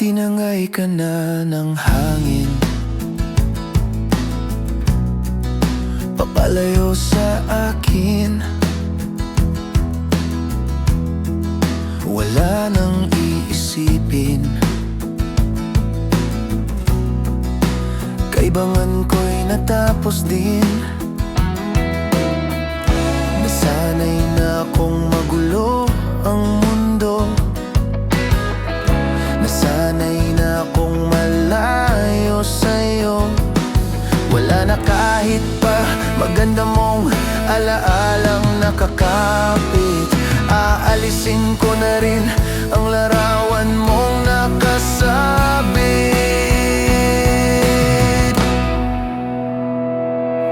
tinangay ka na ng hangin, papalayo sa akin. Wala nang iisipin, kaibangan ko'y natapos din. Nasanay na akong magulo ang mundo, nasanay na akong malayo sa'yo. Wala na kahit pa maganda mong alaalang nakakapit. Aalisin ko na rin ang larawan mong nakasabit.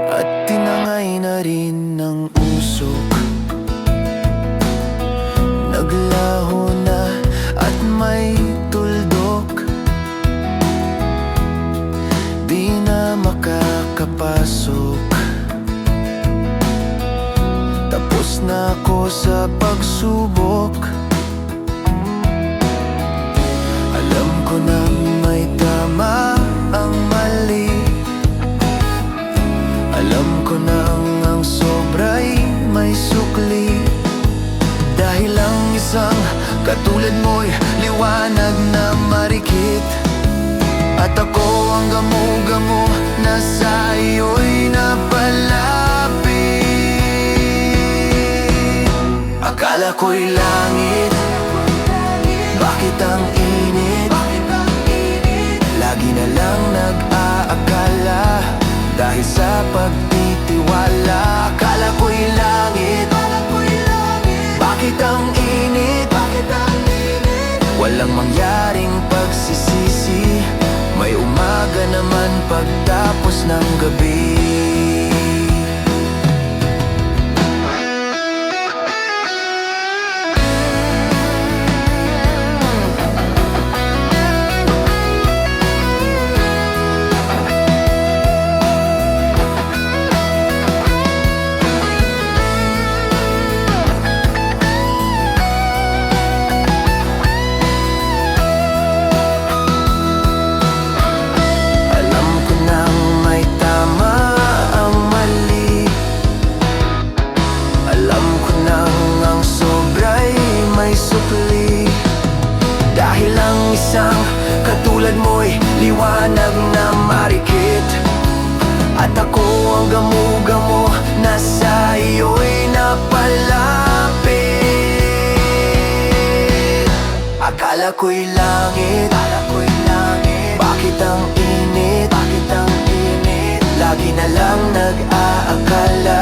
At tinangay na rin ng usok, naglaho na at may tuldok. Di na makakapasok, tapos na ako sa pagsubok. Alam ko na may tama ang mali, alam ko na ang sobra'y may sukli. Dahil ang isang katulad mo'y liwanag na marikit, at ako ang gamo-gamo na sa iyo'y napalapit. Akala ko'y langit, bakit ang init? Lagi na lang nag-aakala, dahil sa pagtitiwala. Akala ko'y langit, bakit ang init? Walang mangyaring pagsisisi, may umaga naman pagtapos ng gabi. Dahil ang isang katulad mo'y liwanag na marikit, at ako ang gamo-gamo na sa iyo'y napalapit. Akala ko'y langit, bakit ang init? Lagi na lang nag-aakala,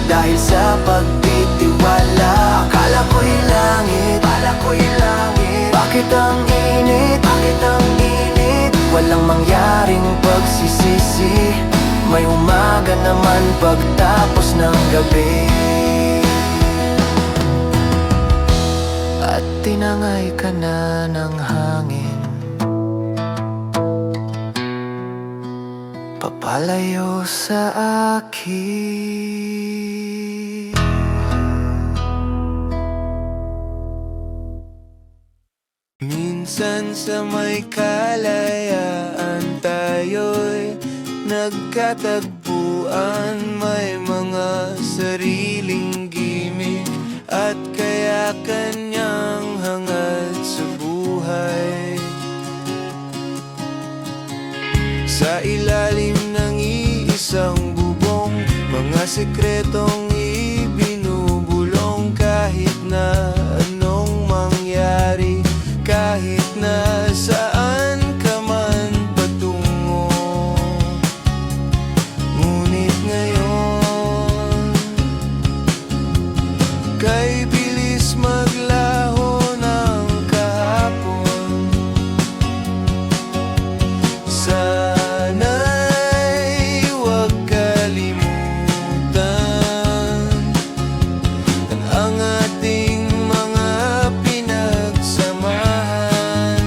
dahil sa pagtitiwala. Akala ko'y langit, bakit ang init? Walang mangyaring pagsisisi, may umaga naman pagtapos ng gabi. At tinangay ka na ng hangin, papalayo sa akin. Minsan sa may kalayaan tayo'y nagkatagpuan, may mga sariling gimik at kaya kanyang hangad sa buhay. Sa ilalim ng iisang bubong, mga sekretong ibinubulong. Kahit na anong mangyari, kahit na saan ka man patungo, ngunit ngayon kay bilis maglaho ng kahapon. Sana'y huwag kalimutan ang ating mga pinagsamahan.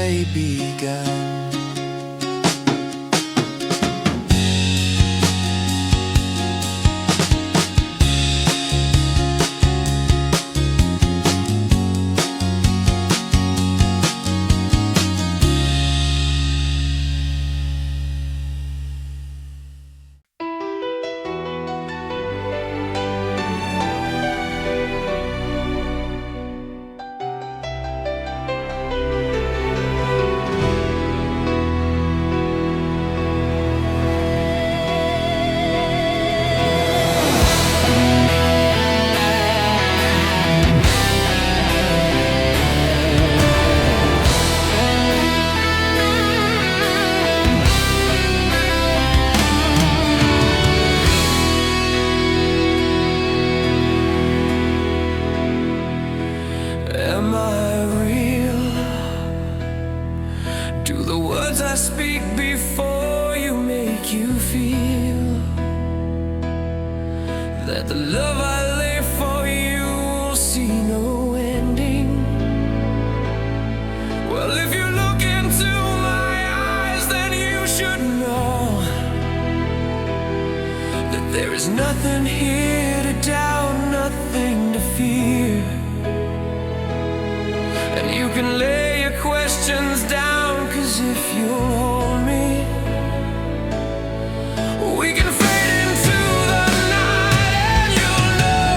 day began. Am I real? Do the words I speak before you make you feel that the love I lay for you will see no ending? Well, if you look into my eyes, then you should know that there is nothing here to doubt, nothing to fear. And you can lay your questions down, 'cause if you'll hold me, we can fade into the night, and you'll know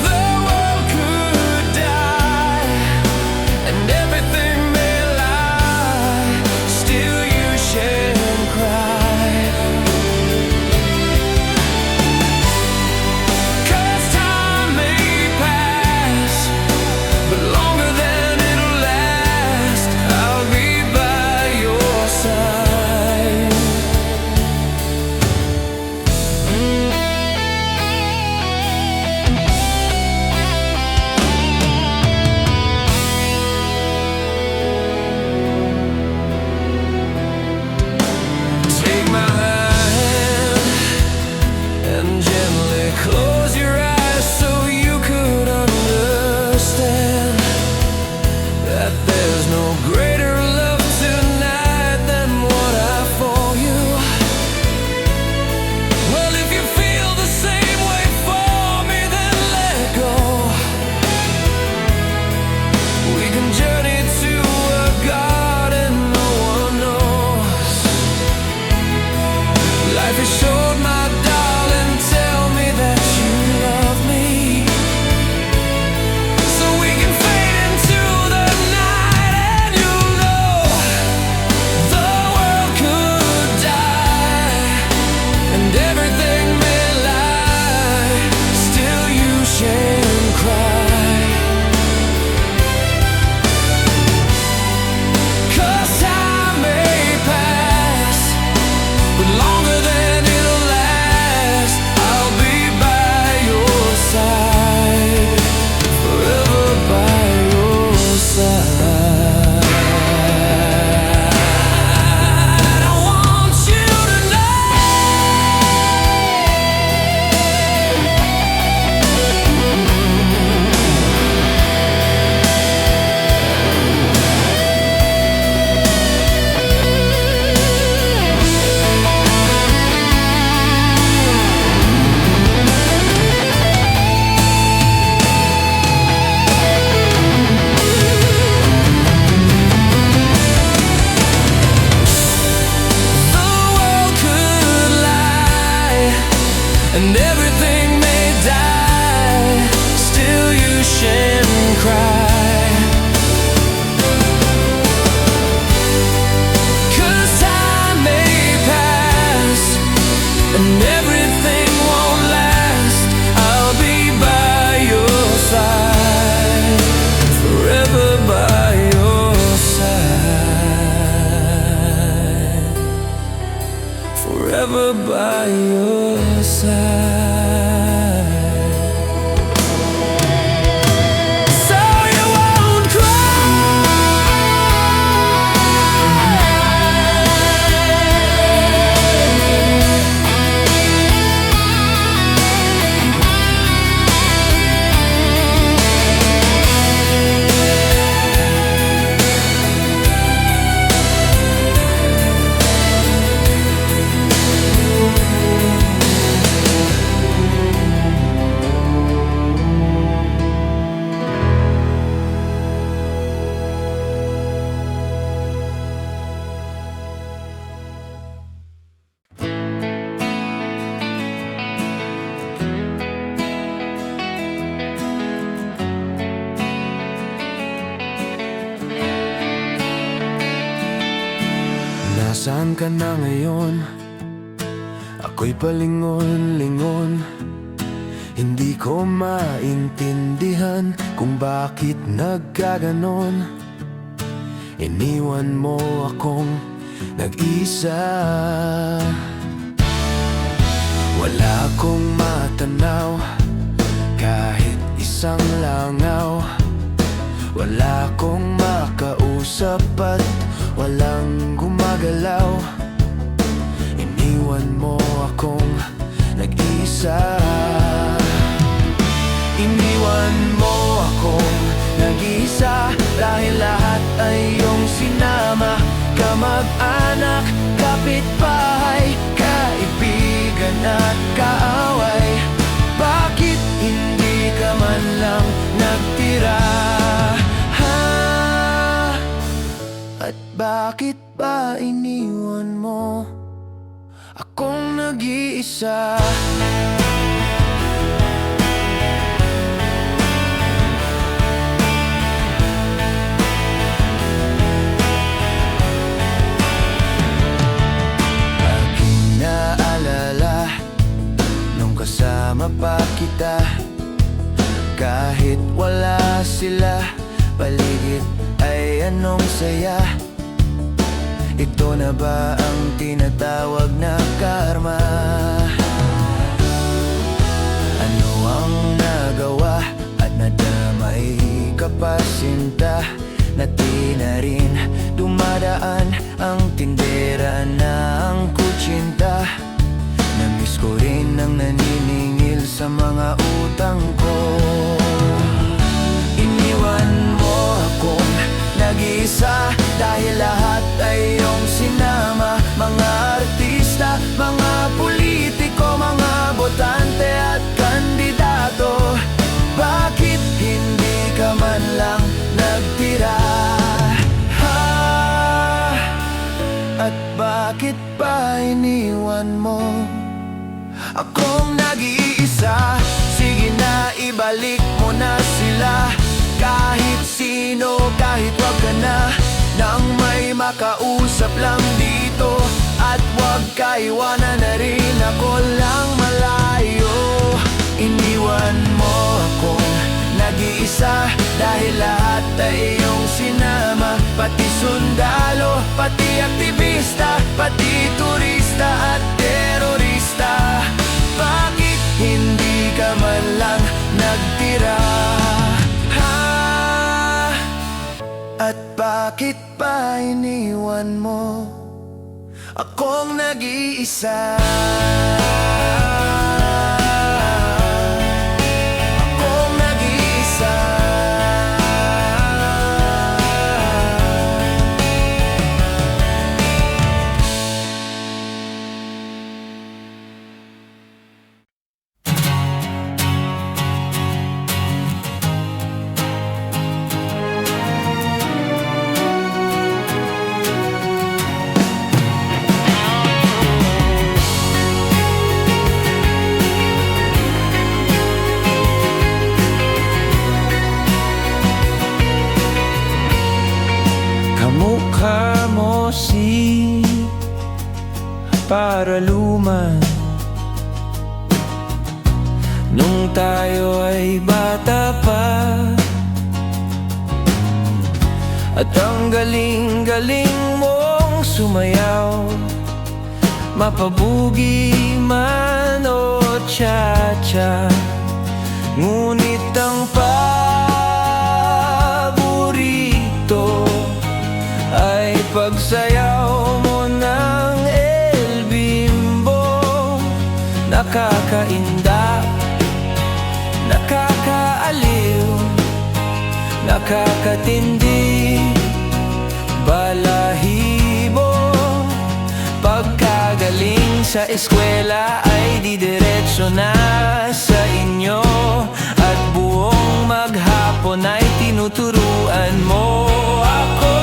the world could die and everything may lie, still you shed and cry. 'Cause time may pass, but longer than it'll last, I'll be by your side. Take my hand and gently close your eyes so you could understand that there's no greater love tonight than what I for you. Well, if you feel the same way for me, then let go. We can journey to a garden no one knows. Life is short, my darling, tell me that you love me, so we can fade into the night, and you'll know the world could die and everything may lie, still you share and cry. 'Cause time may pass, but longer than it'll last, I'll be by your side, forever by your side. I want you to know the world could lie and everything may die, still you shed and cry. 'Cause time may pass and everything won't last, I'll be by your side, forever by your side, forever by your side. So you won't cry. Nasaan ka na ngayon? Ako'y palingon-lingon. Hindi ko maintindihan kung bakit nagkaganon. Iniwan mo akong nag-isa. Wala akong matanaw, kahit isang langaw. Wala akong makausap at walang gumagalaw. Iniwan mo akong nag-isa. Iniwan mo akong nag-isa, dahil lahat ay iyong sinama. Kamag-anak, kapitbahay, kaibigan at kaaway. Bakit hindi ka man lang nagtira? At bakit ba iniwan mo akong nag-iisa? Aking naalala nung kasama pa kita, kahit wala sila paligid ay anong saya. Ito na ba ang tinatawag na karma? Ano ang nagawa at nadamay ka pa, sinta? Na di na rin dumadaan ang tindera ng kutsinta. Namiss ko rin ang naniningil sa mga utang ko. Iniwan mo akong nag-isa, dahil lahat ay iyong sinama. Mga artista, mga politiko, mga botante at kandidato. Bakit hindi ka man lang nagtira? At bakit pa iniwan mo akong nag-iisa? Sige na, ibalik mo na sila. Kahit sino, kahit wag ka na, nang may makausap lang dito. At wag ka iwanan na rin, ako lang malayo. Iniwan mo akong nag-iisa, dahil lahat ay iyong sinama. Pati sundalo, pati aktivista, pati turista at terorista. Bakit hindi ka man lang nagtira? At bakit pa iniwan mo akong nag-iisa? Akong nag-iisa. Kamukha mo si Paraluman nung tayo ay bata pa. At ang galing-galing mong sumayaw, mapabugi man o cha-cha. Ngunit ang paborito ay pagsayaw mo ng El Bimbo. Nakakaindak, nakakaaliw, nakakatindi, balahibo. Pagkagaling sa eskwela ay didiretso na sa inyo. At buong maghapon ay tinuturuan mo ako.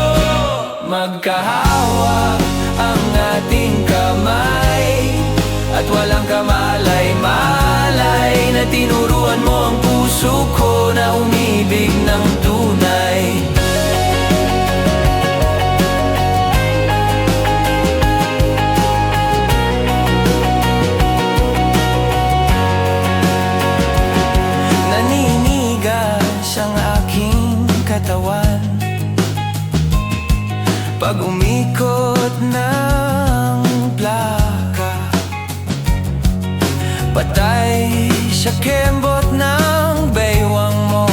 Magkahawak ang ating kamay, at walang kamalay-malay na tinuruan mo ang puso ko na umibig ng tunay. pag umikot ng plaka. Patay sa kembot ng baywang mo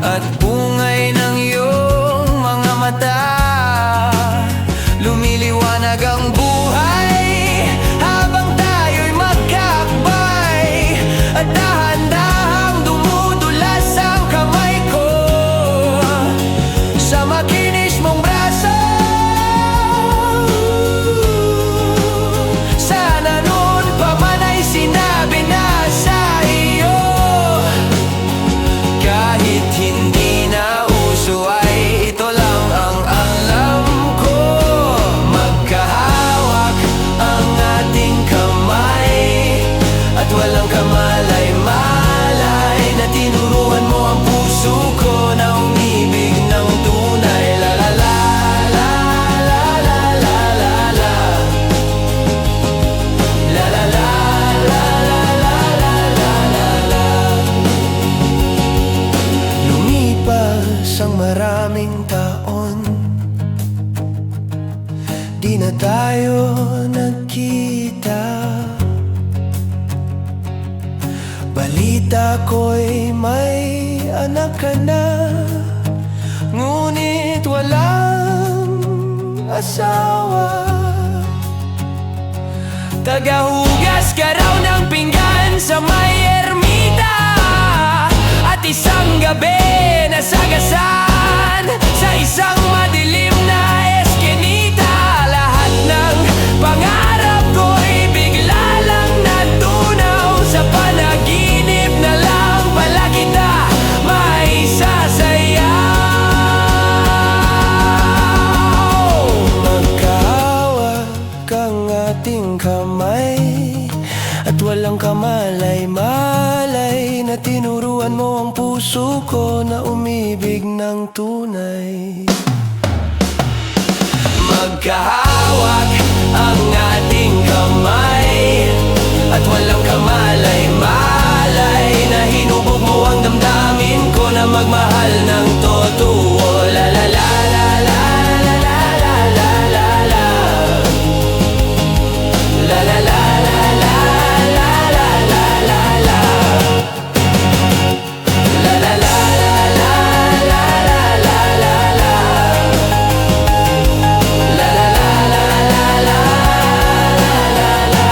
at bungay ng iyong mga mata. Lumiliwanag ang buhay habang tayo'y magkakbay, at dahan-dahang dumudulas ang kamay ko sa makinis mong braso. Sana noon pa man ay sinabi na sa iyo, kahit hindi na uso ay ito lang ang alam ko. Magkahawak ang ating kamay at walang kamalay-malay, na tinuruan mo ang puso ko na umibig ng tunay. La la la la la la la la la. La la la la la la la la la la. Lumipas ang maraming taon, di na tayo nagkita. Balita ko'y may anak ka na, ngunit walang asawa. Tagahugas ka raw ng pinggan sa may ermita, at isang gabi nasagasan sa isang madilim na eskinita. Lahat ng pangarap ko'y bigla lang natunaw, sa panaginip na lang pala kita maisasayaw. Magkahawak ang ating kamay at walang kamalay-malay, na tinuruan mo ang puso ko na umibig ng tunay. Magkahawak ang ating kamay at walang kamalay-malay, na hinubog mo ang damdamin ko na magmahal ng totoo. La la la la la la la la la la la. La la la la la la la la la la. La la la la la la la la la la. La la la la la la la la la.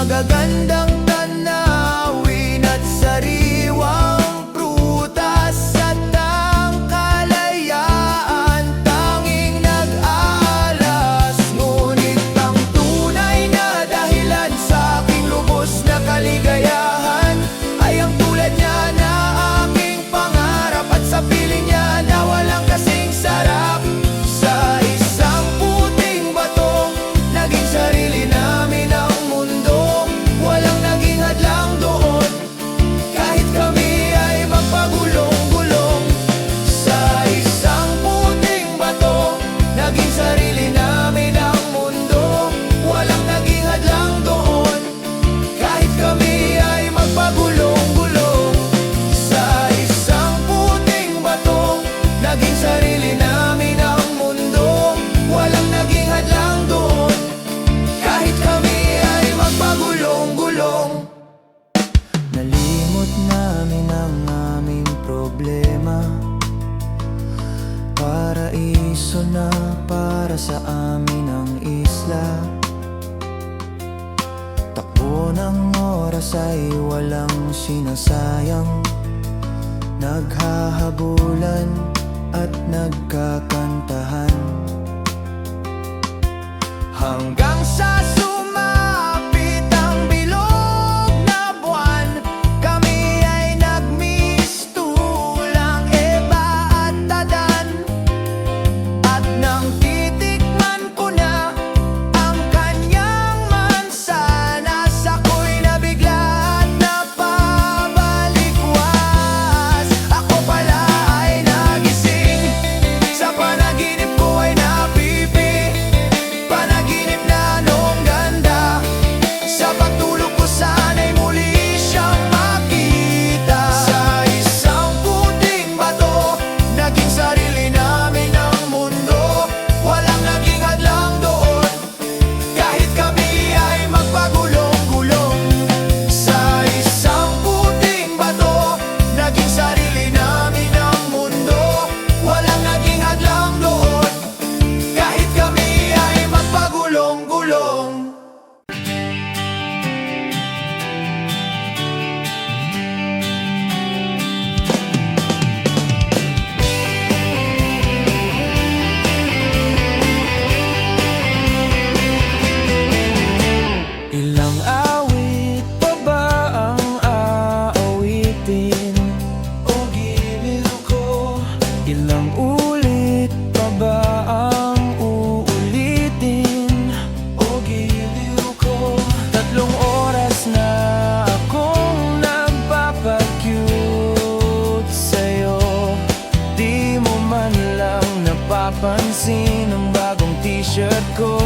magagandang tanawin at sariwang prutas at ang kalayaan tanging nag-aalas. Ngunit ang tunay na dahilan sa aking lubos na kaligayahan ay ang tulad niya na aking pangarap at sa piling niya na walang kasing sarap. Sa isang puting bato, naging sarili namin ang mundo. Walang naging hadlang doon, kahit kami ay magpagulong-gulong. Sa isang puting bato, naging sarili namin ang mundo. Walang naging hadlang doon, kahit kami ay magpagulong-gulong. Sa isang puting bato, naging sarili namin ang mundo. Walang naging hadlang doon, kahit kami ay magpagulong-gulong. Nalimot namin ang aming problema. Paraiso na para sa amin ang isla. Takbo ng oras ay walang sinasayang. Naghahabulan at nagkakantahan hanggang sa sumapit ang bilog na buwan. Kami ay nagmistulang Eva at Adan. At nang titikman ko na ang kanyang mansanas, ako'y nabigla at napabalikwas. Ako pala ay nagising, sa panaginip ko ay napipi. Panaginip na noong ganda, sa pagtulog ko sana'y muli siyang makita. Sa isang puting bato, naging sarili namin ang mundo. Walang naging hadlang doon, kahit kami ay magpagulong-gulong. Sa isang puting bato, naging sarili namin ang mundo. Walang naging hadlang doon, kahit kami ay magpagulong-gulong. Ilang awit pa ba ang aawitin, o giliw ko? Ilang ulit pa ba ang uulitin, o giliw ko? 3 oras na akong nagpapakyut sa'yo. Di mo man lang napapansin ang bagong t-shirt ko.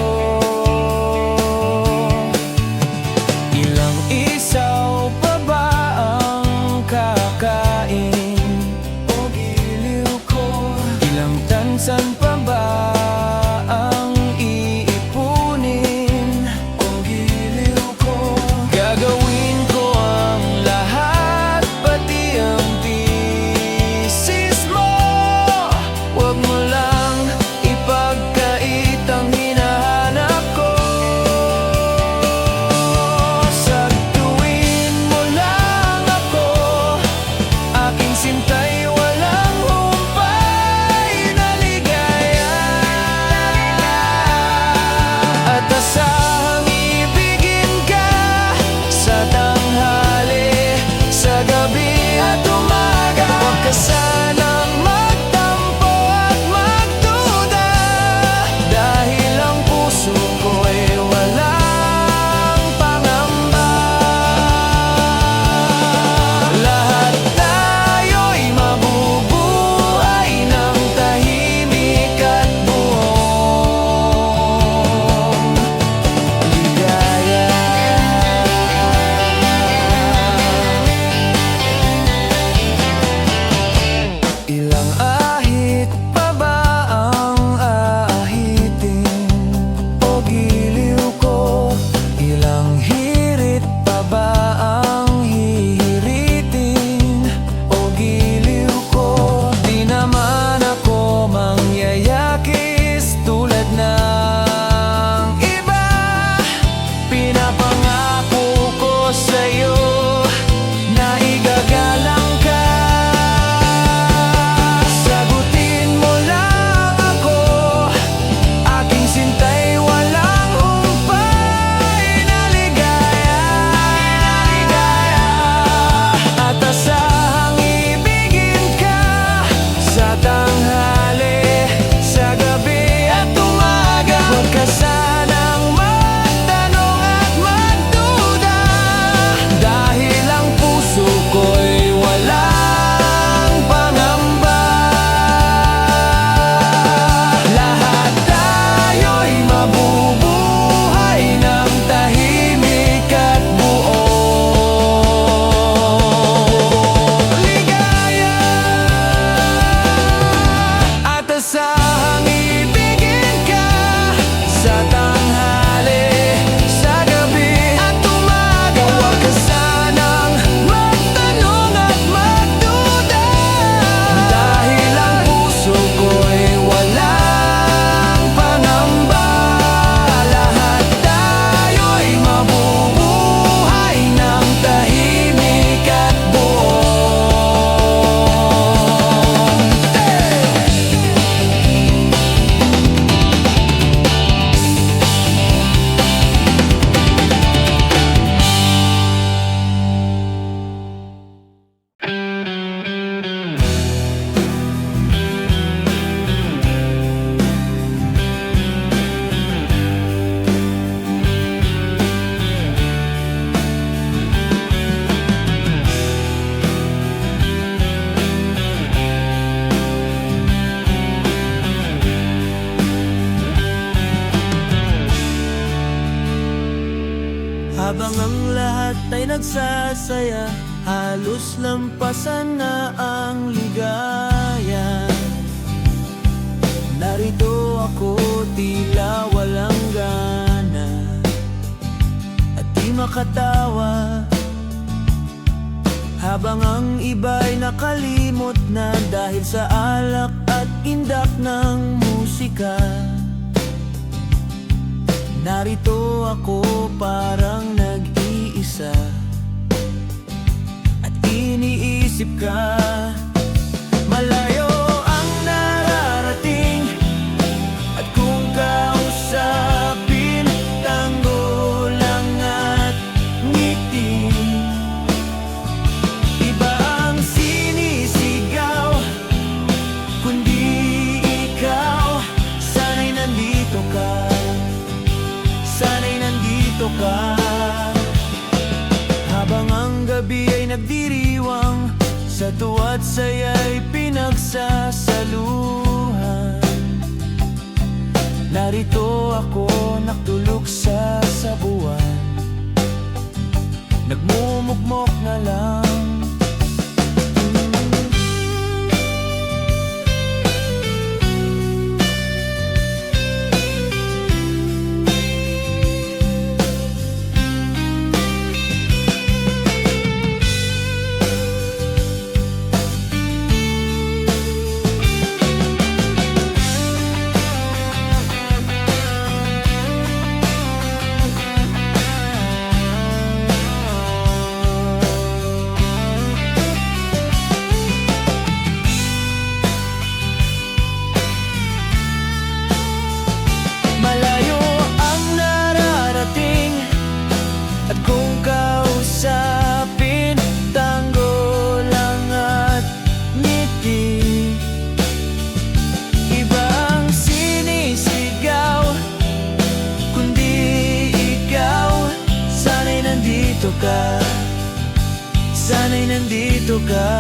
ang lahat ay nagsasaya, halos lampasan na ang ligaya. Narito ako, tila walang gana at di makatawa, habang ang iba'y nakalimot na dahil sa alak at indak ng musika. Narito ako parang nag-iisa at iniisip ka. Malayo ang nararating at kung kausapin, tango lang at ngiti. Iba ang sinisigaw, kundi ikaw. Sana'y nandito ka, sana'y nandito ka. Habang ang gabi ay nagdiriwang, sa tuwa't saya'y pinagsasaluhan. Narito ako nakatulog sa sabuan, nagmumukmok na lang. At kung kausapin, tango lang at ngiti. Iba ang sinisigaw, kundi ikaw. Sana'y nandito ka, sana'y nandito ka.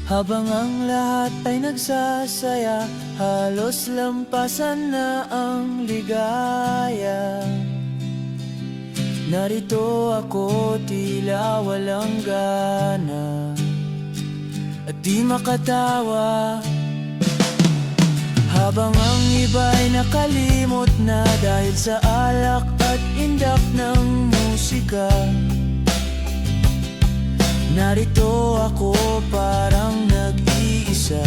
Habang ang lahat ay nagsasaya, halos lampasan na ang ligaya. Narito ako, tila walang gana at di makatawa, habang ang iba'y nakalimot na dahil sa alak at indak ng musika. Narito ako parang nag-iisa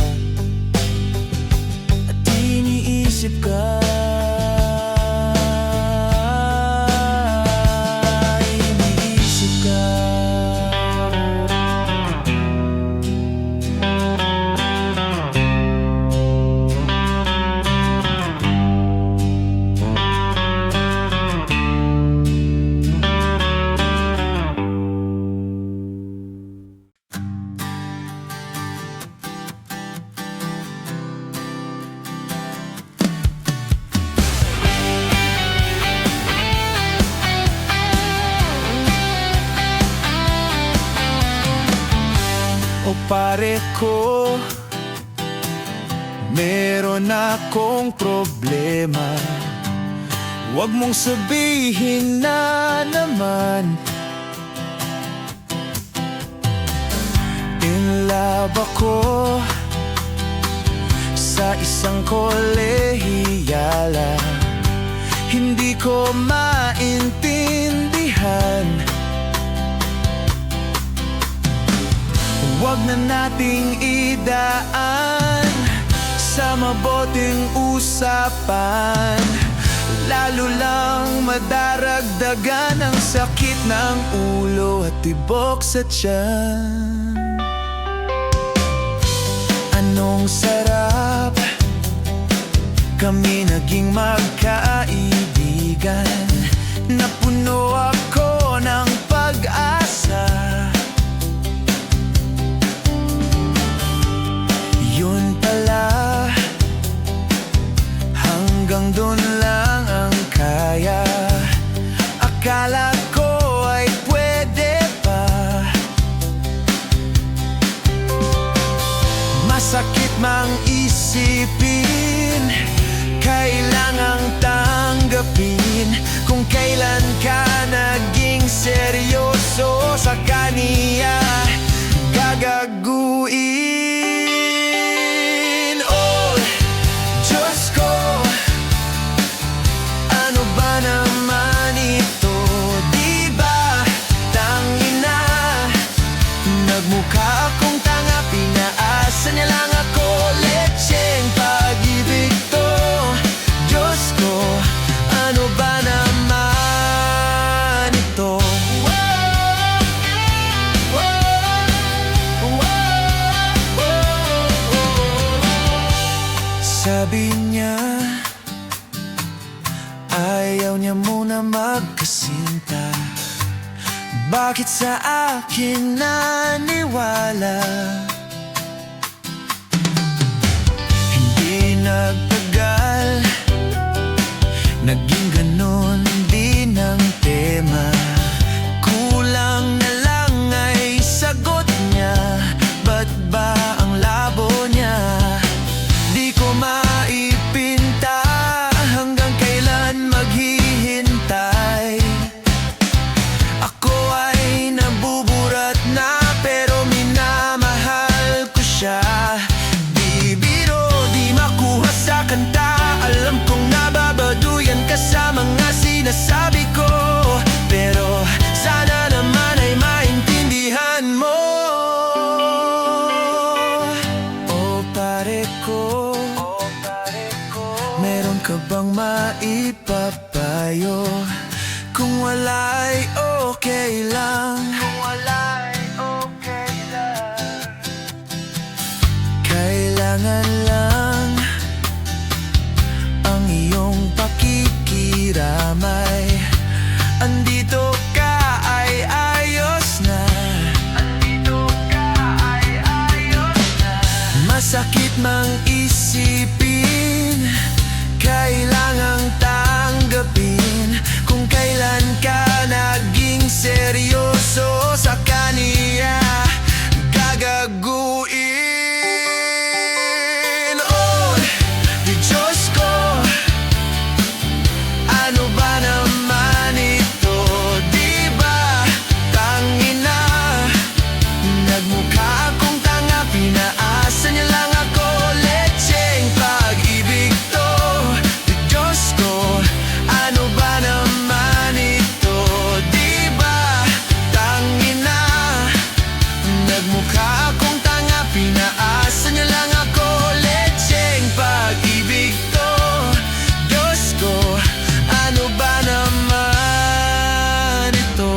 at iniisip ka. Iniisip ka. O pare ko, meron akong problema. Huwag mong sabihin na naman in love ako sa isang kolehiyala. Hindi ko maintindihan, huwag na nating idaan sa mabuting usapan, lalo lang madaragdagan ang sakit ng ulo at tibok sa tiyan. Anong sarap kami naging magkaibigan, napuno ako ng pag-asa. Yun pala, hanggang dun lang ang kaya. Akala ko ay pwede pa. Masakit mang isipin, kailangang tama. Ayaw niya muna magkasinta. Bakit sa akin naniwala? Hindi nagtagal, naging ganon din ang tema. Kulang na lang ay sagot niya. Ba't ba ang labo niya? Di ko maipinta, hanggang kailan maghihintay. Ako ay nabuburat na, pero minamahal ko siya. Di biro, di makuha sa kanta. Alam kong nababaduyan ka sa mga sinasabi ko, pero sana naman ay maintindihan mo. O pare ko, meron ka bang maipapayo? Kung wala ay okay lang. Kailangan lang ang iyong pakikiramay. Andito ka ay ayos na. Masakit mang isipin, kailangang tanggapin. Kung kailan ka naging seryoso sa kaniya, gagaguin. Oh, Diyos ko, ano ba naman ito? Di ba tangina? Nagmukha akong tanga, pinaasa niya lang ako. Lecheng pag-ibig to. Diyos ko, ano ba naman ito? Di ba tangina? Nagmukha akong tanga, pinaasa niya lang ako. Lecheng pag-ibig to. Diyos ko, ano ba naman ito?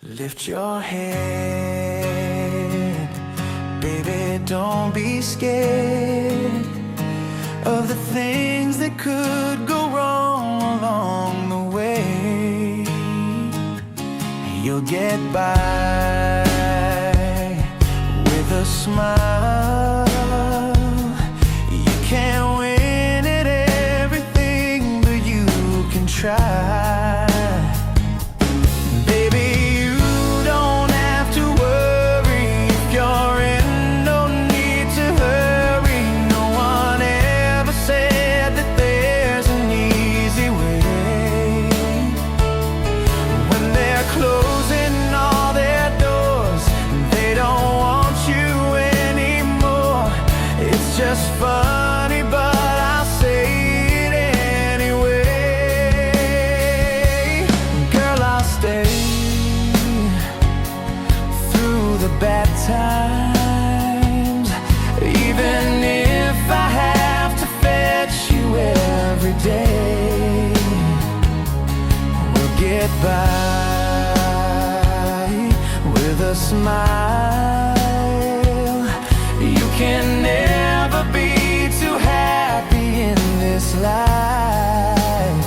Lift your head, baby, don't be scared of the things that could go wrong along the way. You'll get by with a smile. You can't win at everything, but you can try. Just funny, but I'll say it anyway. Girl, I'll stay through the bad times, even if I have to fetch you every day. We'll get by with a smile. You can never be too happy in this life.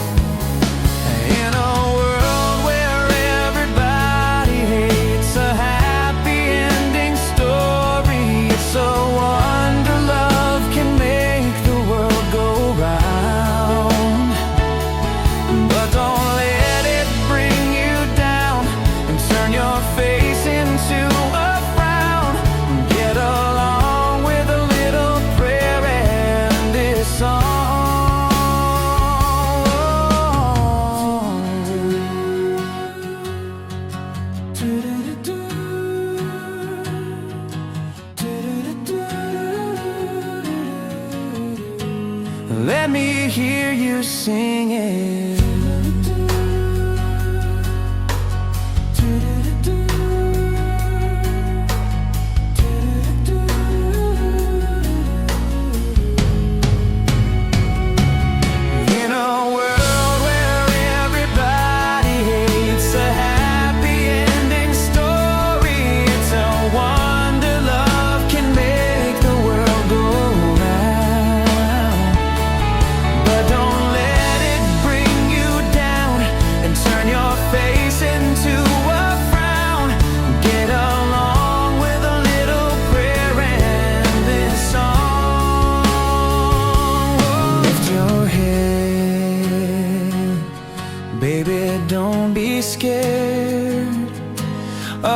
In a world where everybody hates a happy ending story, it's a wonder love can make the world go round. But don't let it bring you down and turn your face into a frown. Get along with a little prayer and this song. Let me hear you sing it.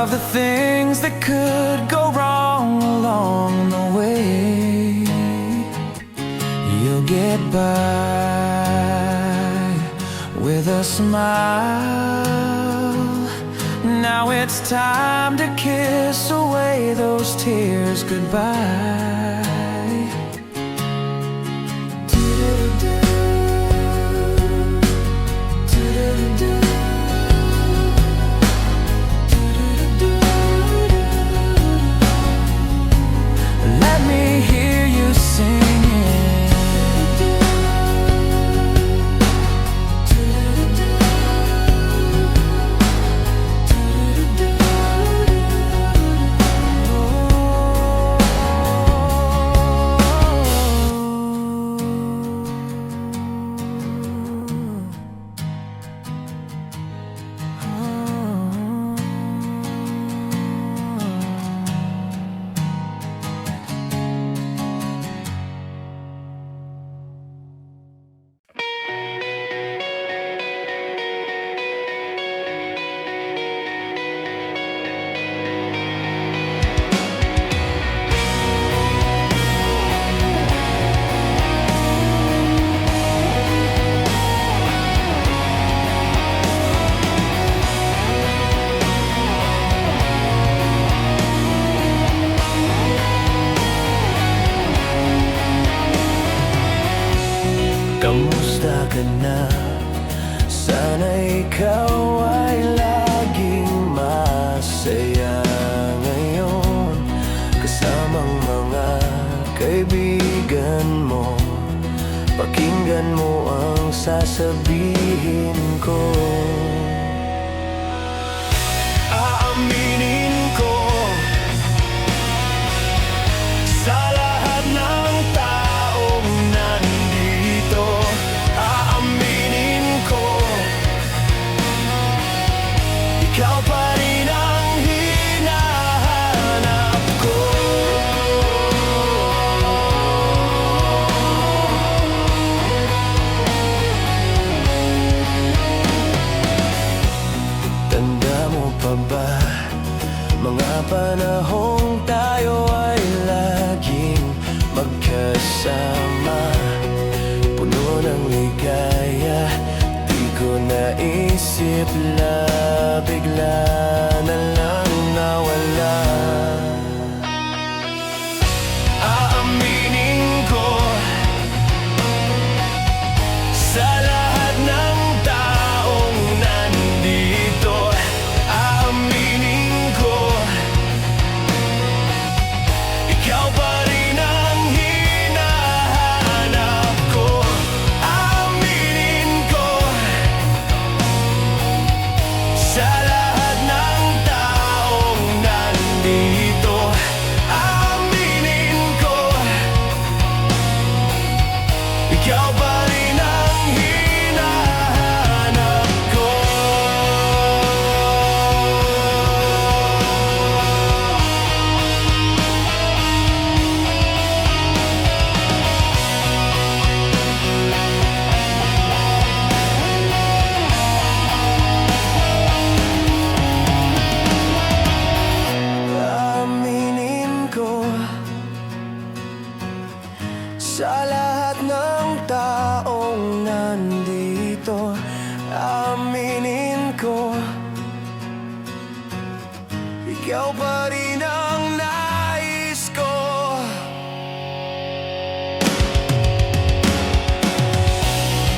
of the things that could go wrong along the way. You'll get by with a smile. Now it's time to kiss away those tears goodbye. Let me hear you singing. Kamusta ka na? Sana ikaw ay laging masaya ngayon, kasamang mga kaibigan mo. Pakinggan mo ang sasabihin ko. Aaminin ko sa lahat ng taong nandito. Aaminin ko, ikaw pa rin ang hinahanap ko. Tanda mo pa ba mga panahong tayo ay laging magkasama, puno ng ligaya? Di ko naisip na bigla na lang nawala. Aaminin ko sa lahat ng taong nandito. Aaminin ko, ikaw pa rin ang hinahanap ko. Aaminin ko sa lahat ng taong nandito. Aaminin ko, ikaw pa rin ang hinahanap ko. Aaminin ko sa lahat ng taong nandito. Aaminin ko, ikaw pa rin ang nais ko.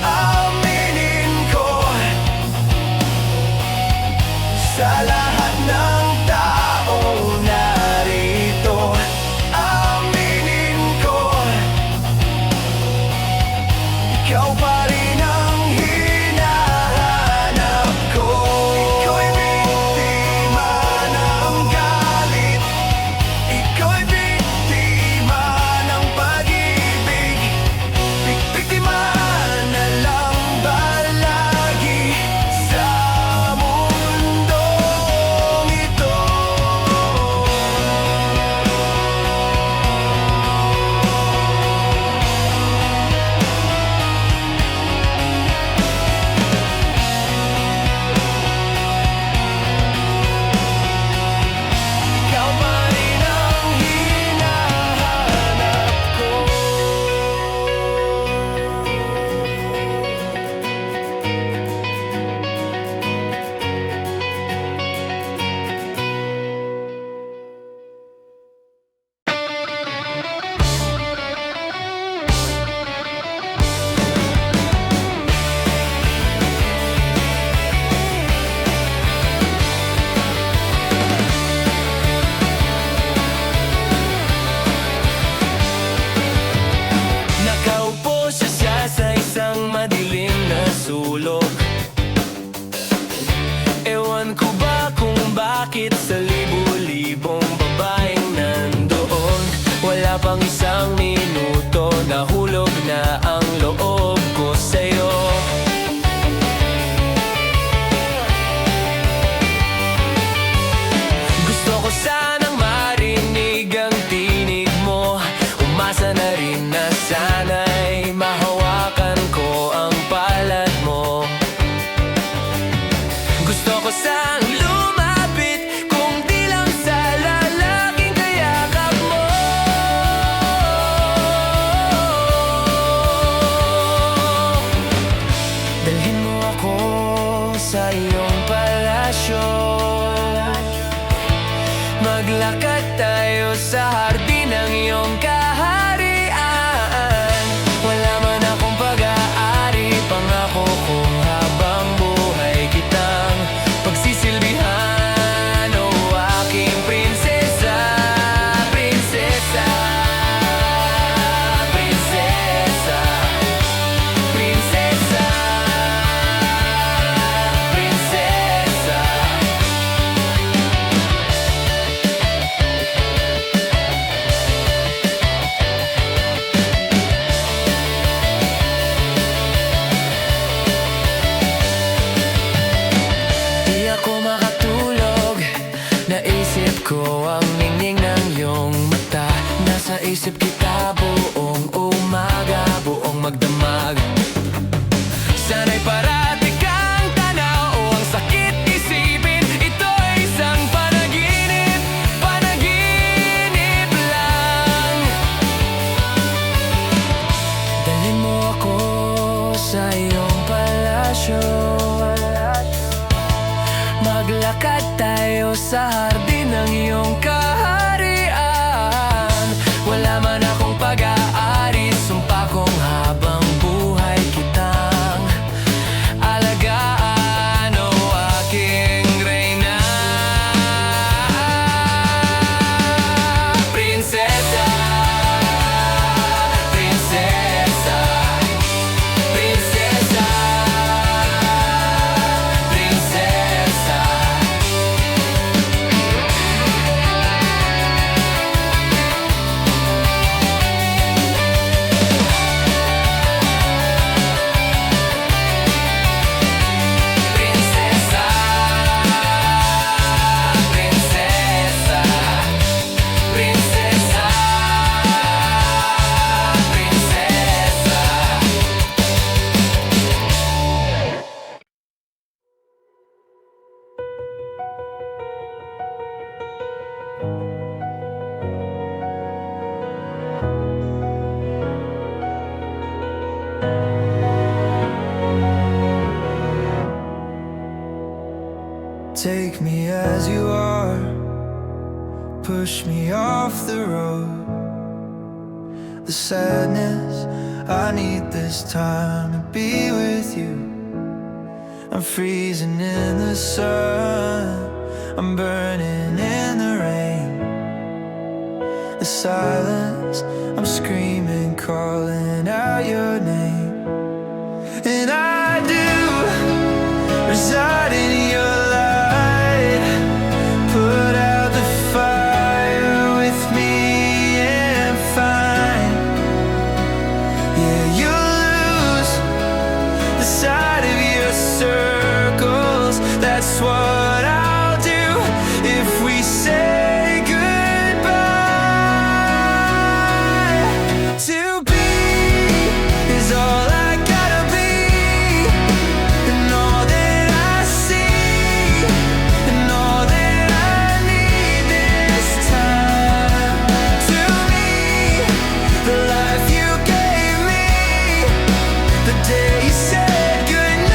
Aaminin ko sa lahat ng taong narito. Aaminin ko, ikaw pa rin ang hinahanap ko. Ikaw ay biktima ng galit Maglakad tayo sa hardin ng iyong kaharian. Wala man akong pag-aari, pangako kong habang buhay kitang pagsisilbihan. O aking prinsesa, prinsesa, prinsesa, prinsesa, prinsesa. Di ako makatulog, naisip ko ang ningning ng iyong mata. Nasa isip kita buong umaga, buong magdamag. Sana'y parati kang tanaw o ang sakit isipin. Ito'y isang panaginip, panaginip lang. Dalhin mo ako sa iyong palasyo. Maglakad tayo sa hardin ng iyong kaharian. Wala man akong pag-aari, sumpa kong habang buhay kitang alagaan. O aking reyna, prinsesa, prinsesa, prinsesa, prinsesa. Prinsesa, prinsesa, prinsesa, prinsesa. Take me as you are, push me off the road. The sadness, I need this time to be with you. I'm freezing in the sun, I'm burning in the rain. The silence, I'm screaming, calling out your name. And I do reside in your light. Put out the fire with me and find, yeah, you'll lose the side of your circles. That's what I'll do if we say goodbye. To be is all I gotta be, and all that I see, and all that I need this time. To me, the life you gave me, the day you said goodnight.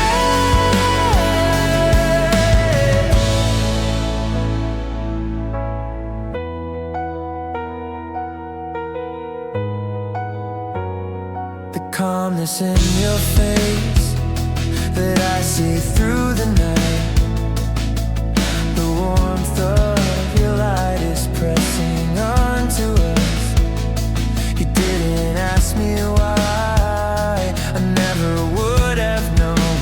The calmness in your face that I see through the night. The warmth of your light is pressing onto us. You didn't ask me why, I never would have known.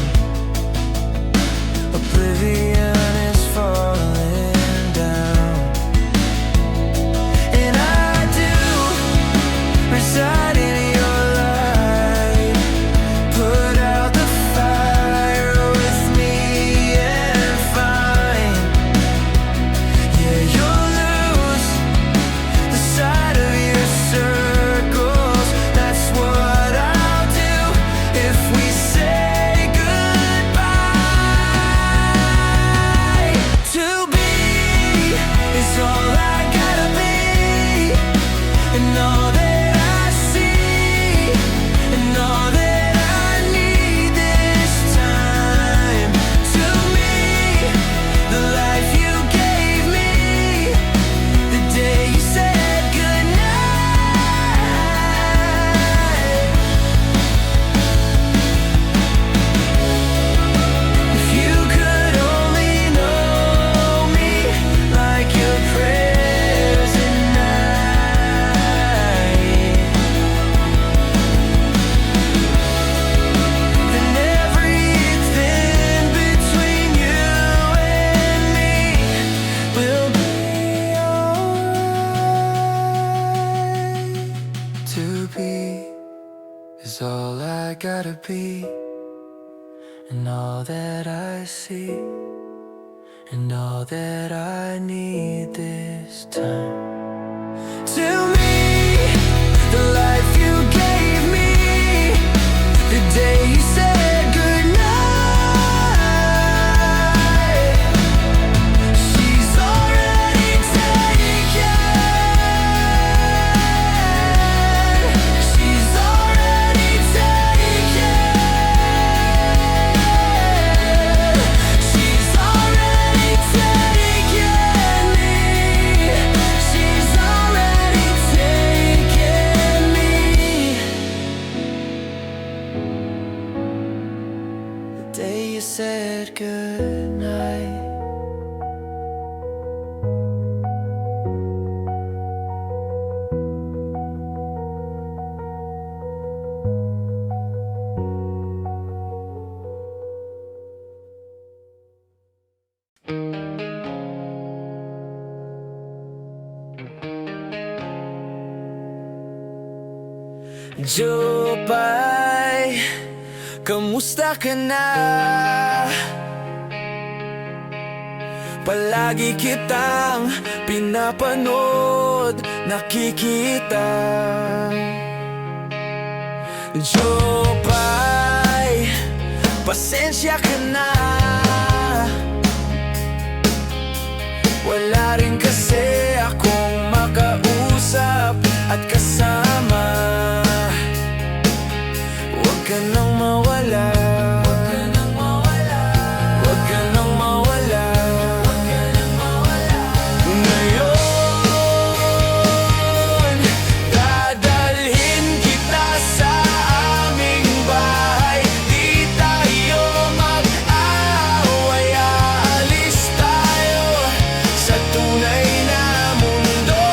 Oblivion is falling down. And I do reside in your light. Put out the fire with me and find, yeah, you'll lose the side of your circles. That's what I'll do if we say goodbye. To be is all I gotta be, and all that I see, and all that I need this time. To me, the life you gave me, gotta be, and all that I see, and all that I need this time. Tell me the life you gave me, the day you said goodnight. She's already taken. She's already taken. She's already taken me. She's already taken me. The day you said goodnight. Jopay, kamusta ka na? Palagi kitang pinapanood, nakikita. Jopay, pasensya ka na. Wala rin kasi akong makausap at kasama. Huwag ka nang mawala. Huwag ka nang mawala. Huwag ka nang mawala. Huwag ka nang mawala. Ngayon, dadalhin kita sa aming bahay. Di tayo mag-aaway. Aalis tayo sa tunay na mundo.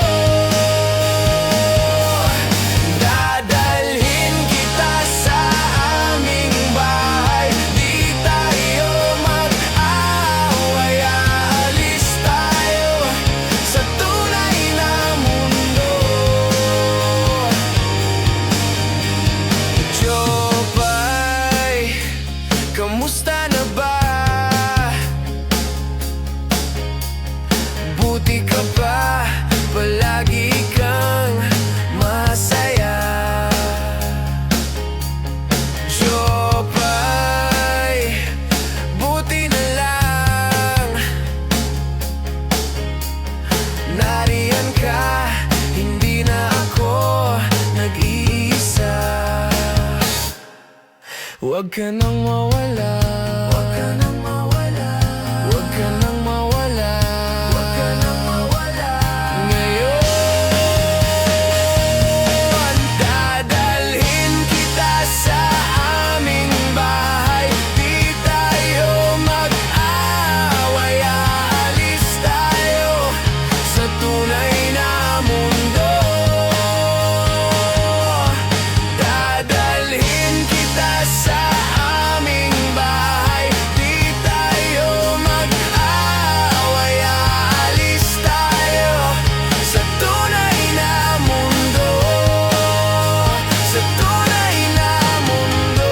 Dadalhin kita sa aming bahay. Di tayo mag-aaway. Aalis tayo sa tunay na mundo. Jopay, kamusta na ba? Buti ka ba? Palagi kang masaya. Jopay, buti na lang nariyan ka, hindi na ako nag-iisa. Huwag ka nang mawala. Huwag ka nang mawala. Huwag ka nang mawala. Huwag ka nang mawala. Ngayon, dadalhin kita sa aming bahay. Di tayo mag-aaway. Aalis tayo sa tunay na mundo. Dadalhin kita sa aming bahay. Di tayo mag-aaway. Aalis tayo sa tunay na mundo. Sa tunay na mundo.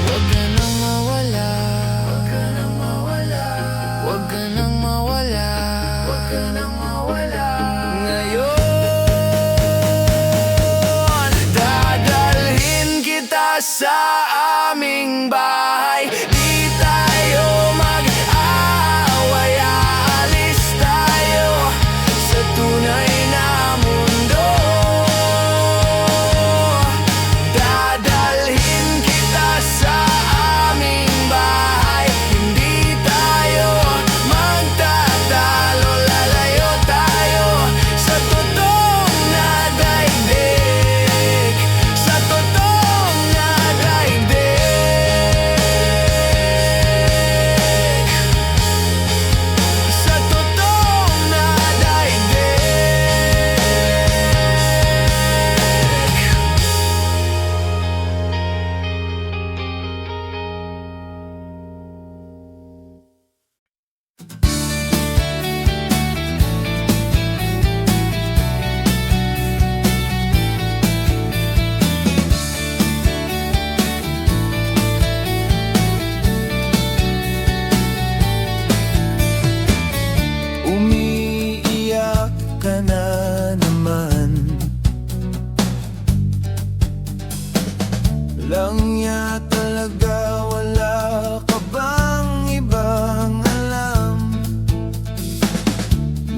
Huwag ka nang mawala. Huwag ka nang mawala. Huwag ka nang mawala. Huwag ka nang mawala. Ngayon, dadalhin kita sa aming bahay. Di tayo mag-aaway. Aalis tayo sa tunay na mundo. Dadalhin kita sa aming bahay. Hindi tayo magtatalo. Lalayo tayo sa totoong na daigdig. Sa totoong na daigdig.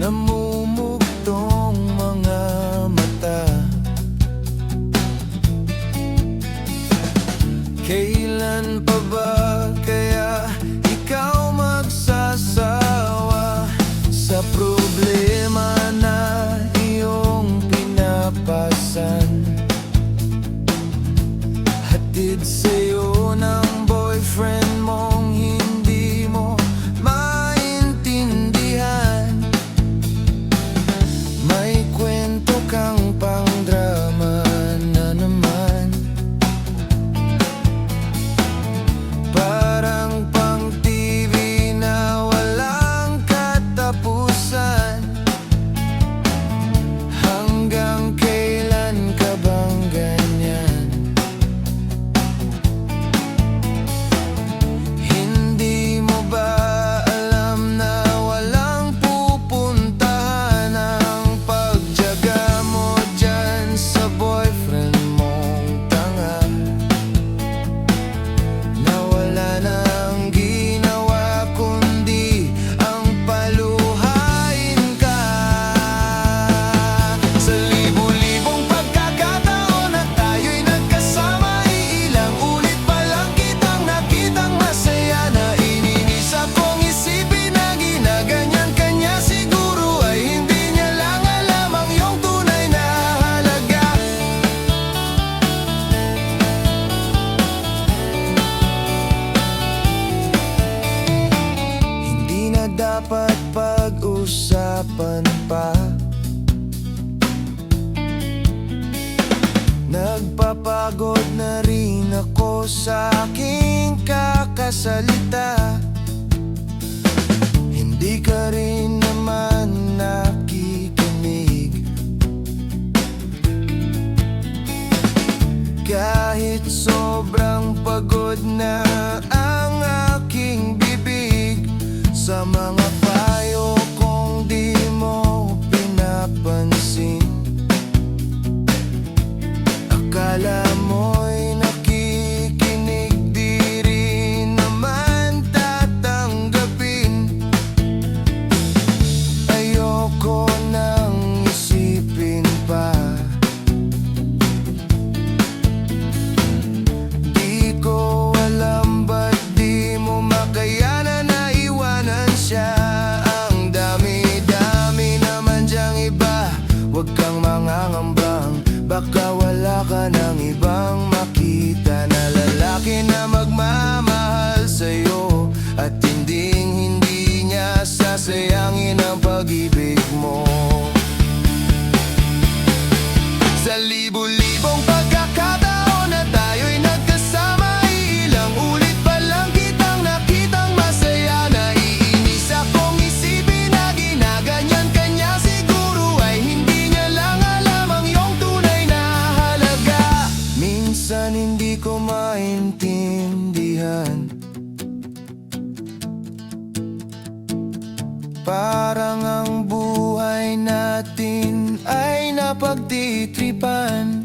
namumugtong mga mata. Kailan pa ba kaya ikaw magsasawa sa problema na iyong pinapasan? Hatid sa'yo ng boyfriend mong hindi mo maintindihan. May kwento kang pang-drama na naman, parang pang-TV na walang katapusan. Hanggang kailan ka bang ganyan? Hindi mo ba alam na walang pupuntahan ang pagtiyaga mo dyan sa boyfriend mong tanga, na wala nang ginawa kundi ang paluhain ka? Sa libo-libong pagkakataon na tayo'y nagkasama, iilang ulit pa lang kitang nakitang masaya. Naiinis akong isipin na ginaganyan ka niya. Siguro ay hindi niya lang alam ang iyong tunay na halaga. Hindi na dapat pag-usapan pa. Nagpapagod na rin ako sa aking kakasalita. Hindi ka rin naman nakikinig. Kahit sobrang pagod na ang aking bibig sa mga payo kong di mo pinapansin. Akala mo'y nakikinig, di rin naman tatanggapin. Ayoko nang isipin pa. Di ko alam ba't di mo makayanan na iwanan siya. Ang dami-dami naman diyang iba, huwag kang mangangambang. Baka wala ka ng ibang makita na lalaki na magmamahal sa'yo, at hindi niya sasayangin ang pag-ibig mo. Sa libo-libong pagkakataon na tayo'y nagkasama, iilang ulit pa lang kitang nakitang masaya. Naiinis akong isipin na ginaganyan ka niya. Siguro ay hindi niya lang alam ang iyong tunay na halaga. Minsan hindi ko maintindihan, parang ang buhay natin ay napagtitripan.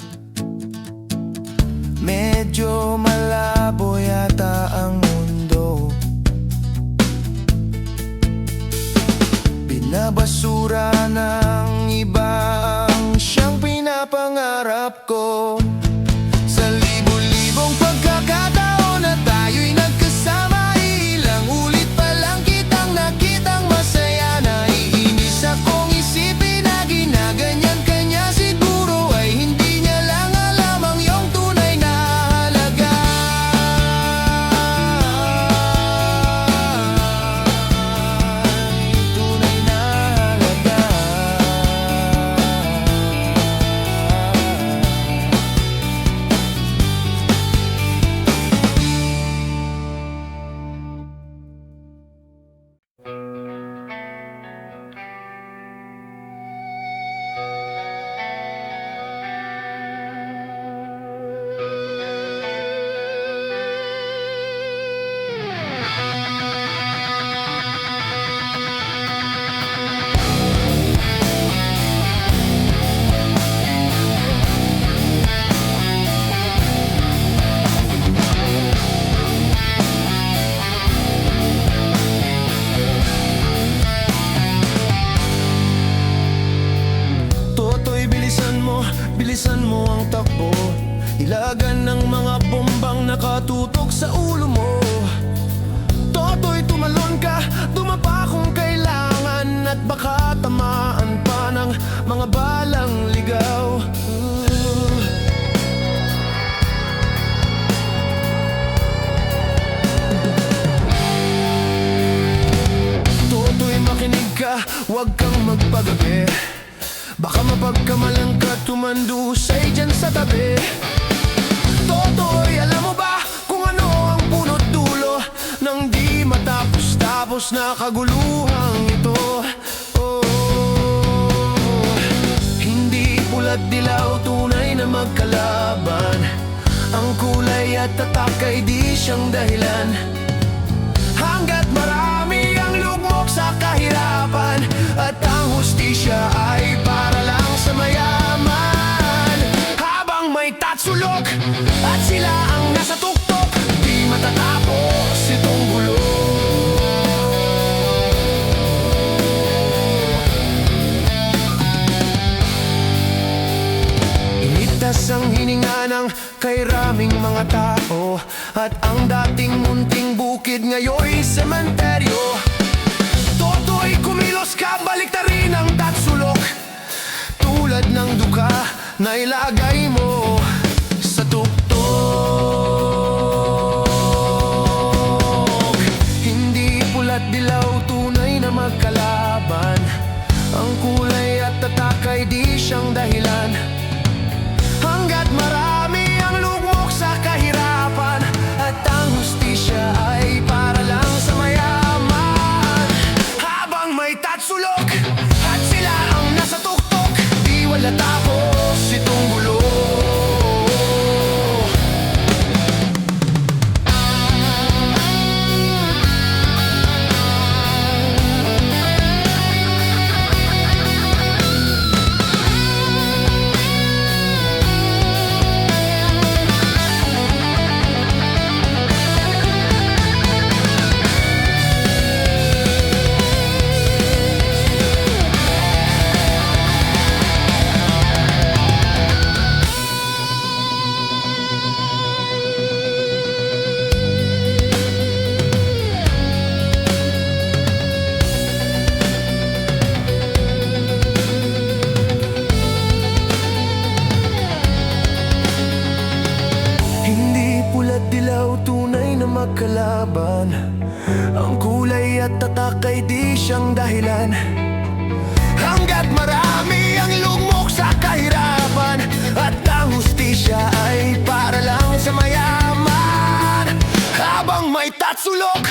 Medyo malabo yata ang mundo. Binabasura ng iba ang siyang pinapangarap ko. Sa libo-libong pagkakataon na tayo'y nagkasama, ilang ulit pa lang kitang nakitang masaya. Naiinis akong isipin na ginaganyan ka niya. Siguro ay hindi niya lang alam ang iyong tunay na halaga. Tunay na halaga. bilisan mo ang takbo, ilagan ng mga bombang nakatutok sa ulo mo. Toto'y tumalon ka, dumapa kung kailangan, at baka tamaan pa ng mga balang ligaw. Toto'y makinig ka, huwag kang magpagabi, baka mapagkamalan ka, tumandusay dyan sa tabi. Toto'y alam mo ba kung ano ang punot dulo ng di matapos-tapos na kaguluhang ito? Oh, hindi pula't dilaw, tunay na magkalaban. Ang kulay at tatak ay di siyang dahilan. Hanggat marami ang lugmok sa kahirapan, at ang hustisya ay para lang sa mayaman. Habang may tatsulok at sila ang nasa tuktok, di matatapos itong gulo. Initas ang hininga ng kay raming mga tao, at ang dating munting bukid ngayon'y sementeryo. Toto'y kumilos ka, baliktarin ang tatsulok, tulad ng duka na ilagay mo sa tuktok. Hindi pula't dilaw, tunay na magkalaban. Ang kulay at tatak ay di siyang dahilan. Hanggat marami ang lugmok sa kahirapan, at ang hustisya ay para lang sa mayaman. Habang may tatsulok at sila ang nasa tuktok, di wala tapos itong gulo. Hindi pula't dilaw, tunay na magkalaban. Ang kulay at tatak ay di siyang dahilan. Hanggat marami ang lugmok sa kahirapan, at ang hustisya ay para lang sa mayaman. Habang may tatsulok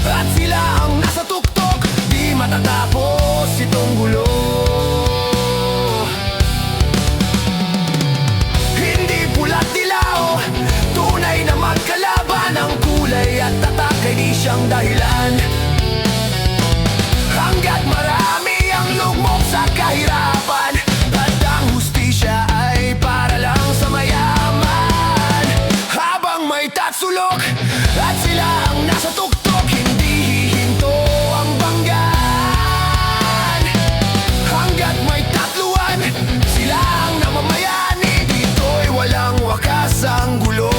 at sila ang nasa tuktok, di matatapos itong gulo. Hindi pula't dilaw, tunay na magkalaban. Ang kulay at tatak ay di siyang dahilan. Hanggat marami ang lugmok sa kahirapan, at ang hustisya ay para lang sa mayaman. Habang may tatsulok at sila ang nasa tuktok, hindi hihinto ang banggan. Hanggat may tatluan, sila ang namamayani, dito'y walang wakas ang gulo.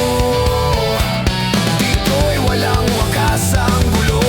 Dito'y walang wakas ang gulo.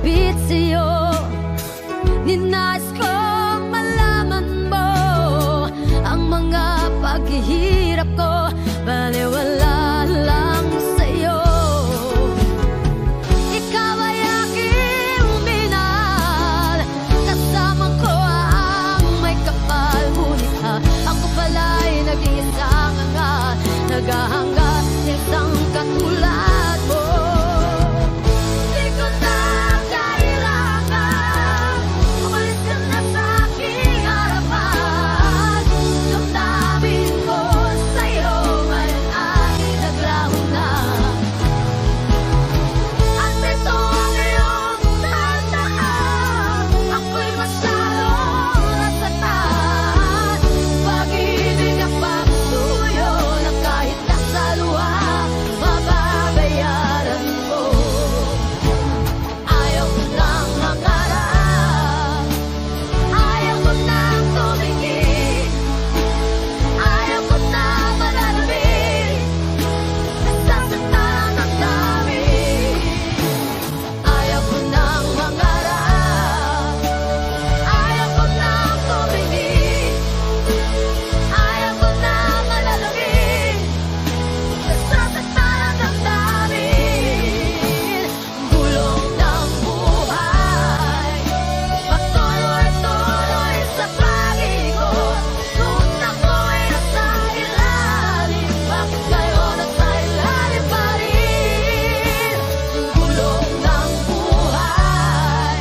lumapit sa'yo. Ninais kong malaman mo ang mga paghihirap ko, baliwala lang sa'yo. Ikaw ay aking minahal, kasama ko ang may kapal. Ngunit ako pala'y nag-iisang angat, naghahangad ng isang katulad mo. Di ko na kailangan umalis ka na sa aking harapan. Damdamin ko sa'yo ngayon ay naglaho na. At ito ang iyong tandaan, ako'y masyadong nasaktan. Pag-ibig ang pagsuyo na kahit nasa luha, mababayaran mo. Ayaw ko nang mangarap, ayaw ko nang tumingin, ayaw ko nang manalabing, nasasaktan ang damdamin. Ayaw ko nang mangarap, ayaw ko nang tumingin, ayaw ko nang manalabing, nasasaktan ang damdamin. Gulong ng buhay, patuloy-tuloy sa pag-ikot. Nung ako'y nasa ilalim, bakit ngayon nasa ilalim pa rin? Gulong ng buhay,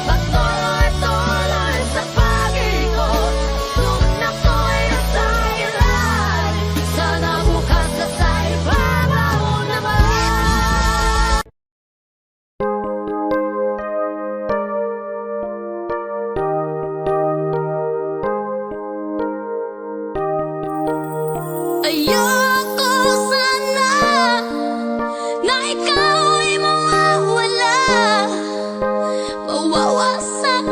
patuloy-tuloy sa pag-ikot. Nung ako'y nasa ilalim, sana bukas nasa ibabaw naman. Ayoko sana na ikaw ay mawawala, mawawasak